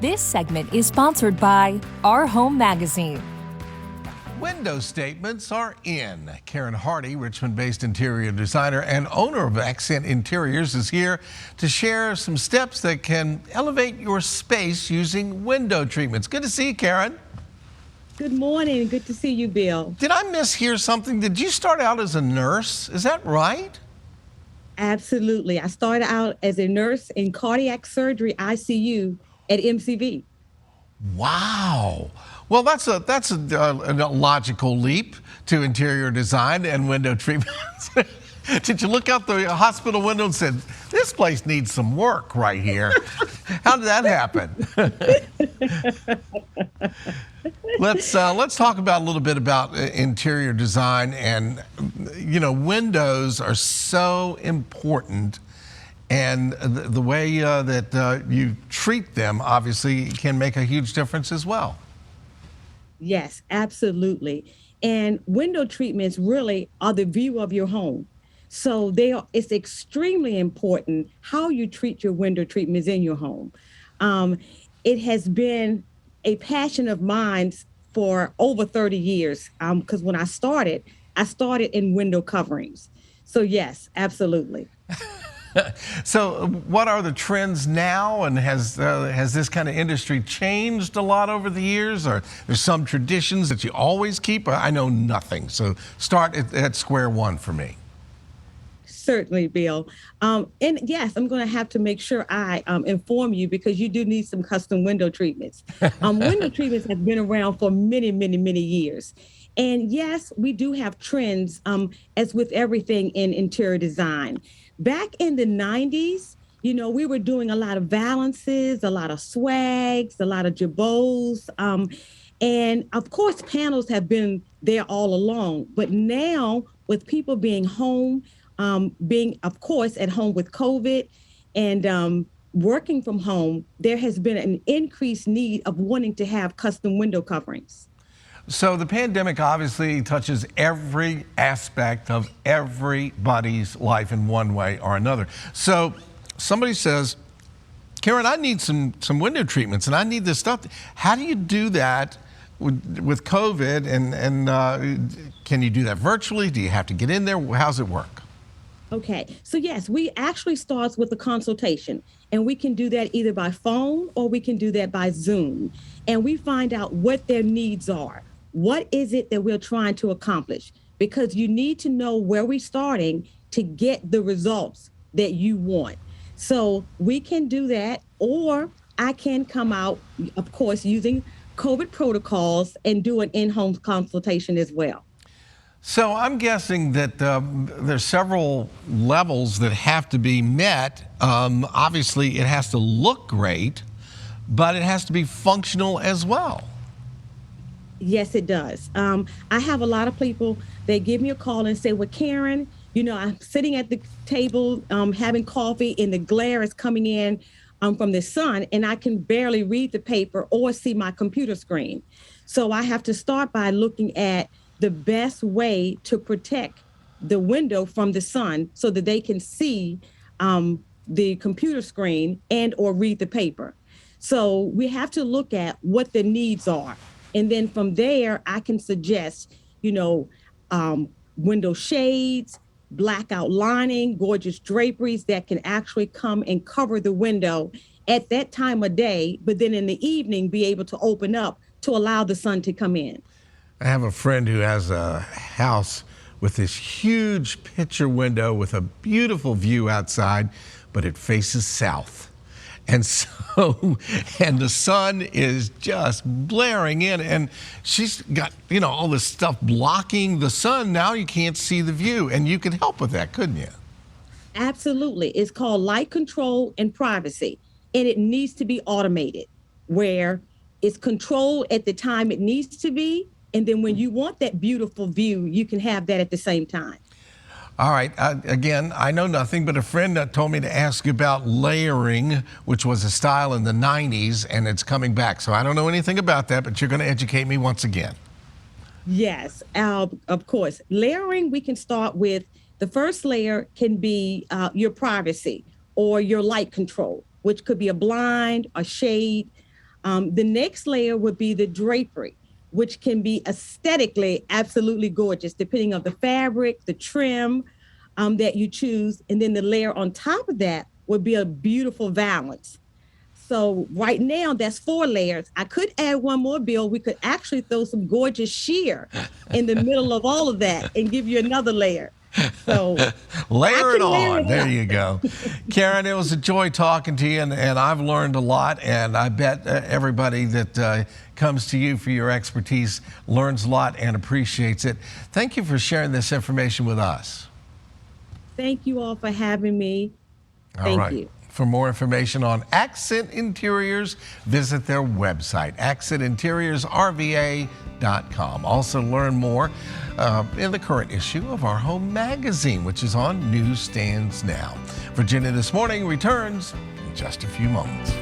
This segment is sponsored by Our Home Magazine. Window statements are in. Karen Hardy, Richmond-based interior designer and owner of Accent Interiors, is here to share some steps that can elevate your space using window treatments. Good to see you, Karen. Good morning. Good to see you, Bill. Did I mishear something? Did you start out as a nurse? Is that right? Absolutely. I started out as a nurse in cardiac surgery ICU at MCV. Wow. Well, that's a logical leap to interior design and window treatments. Did you look out the hospital window and said, "This place needs some work right here"? How did that happen? Let's talk about a little bit about interior design. And windows are so important, and the way that you treat them obviously can make a huge difference as well. Yes, absolutely. And window treatments really are the view of your home. So it's extremely important how you treat your window treatments in your home. It has been a passion of mine for over 30 years because when I started in window coverings. So yes, absolutely. So what are the trends now, and has this kind of industry changed a lot over the years, or there's some traditions that you always keep? I know nothing, so start at square one for me. Certainly, Bill. And yes, I'm going to have to make sure I inform you because you do need some custom window treatments. Window treatments have been around for many, many, many years. And yes, we do have trends as with everything in interior design. Back in the 90s, we were doing a lot of valances, a lot of swags, a lot of jabots. And of course, panels have been there all along. But now with people being home, being, of course, at home with COVID and working from home, there has been an increased need of wanting to have custom window coverings. So the pandemic obviously touches every aspect of everybody's life in one way or another. So somebody says, "Karen, I need some window treatments and I need this stuff." How do you do that with COVID? And can you do that virtually? Do you have to get in there? How's it work? Okay, so yes, we actually starts with a consultation, and we can do that either by phone or we can do that by Zoom. And we find out what their needs are. What is it that we're trying to accomplish? Because you need to know where we're starting to get the results that you want. So we can do that, or I can come out, of course, using COVID protocols and do an in-home consultation as well. So I'm guessing that there's several levels that have to be met. Obviously, it has to look great, but it has to be functional as well. Yes, it does. I have a lot of people, they give me a call and say, "Well, Karen, I'm sitting at the table having coffee and the glare is coming in from the sun and I can barely read the paper or see my computer screen." So I have to start by looking at the best way to protect the window from the sun so that they can see the computer screen and or read the paper. So we have to look at what the needs are. And then from there, I can suggest, window shades, blackout lining, gorgeous draperies that can actually come and cover the window at that time of day, but then in the evening, be able to open up to allow the sun to come in. I have a friend who has a house with this huge picture window with a beautiful view outside, but it faces south. And the sun is just blaring in, and she's got, all this stuff blocking the sun. Now you can't see the view, and you could help with that, couldn't you? Absolutely. It's called light control and privacy, and it needs to be automated where it's controlled at the time it needs to be. And then when you want that beautiful view, you can have that at the same time. All right. Again, I know nothing, but a friend told me to ask you about layering, which was a style in the 90s, and it's coming back. So I don't know anything about that, but you're going to educate me once again. Yes, of course. Layering, we can start with the first layer can be your privacy or your light control, which could be a blind, a shade. The next layer would be the drapery, which can be aesthetically absolutely gorgeous, depending on the fabric, the trim that you choose. And then the layer on top of that would be a beautiful valance. So right now, that's 4 layers. I could add one more, Bill. We could actually throw some gorgeous sheer in the middle of all of that and give you another layer. So layer it on. There you go. Karen, it was a joy talking to you, and I've learned a lot, and I bet everybody that comes to you for your expertise learns a lot and appreciates it. Thank you for sharing this information with us. Thank you all for having me. Thank you. For more information on Accent Interiors, visit their website, accentinteriorsrva.com. Also learn more in the current issue of Our Home magazine, which is on newsstands now. Virginia This Morning returns in just a few moments.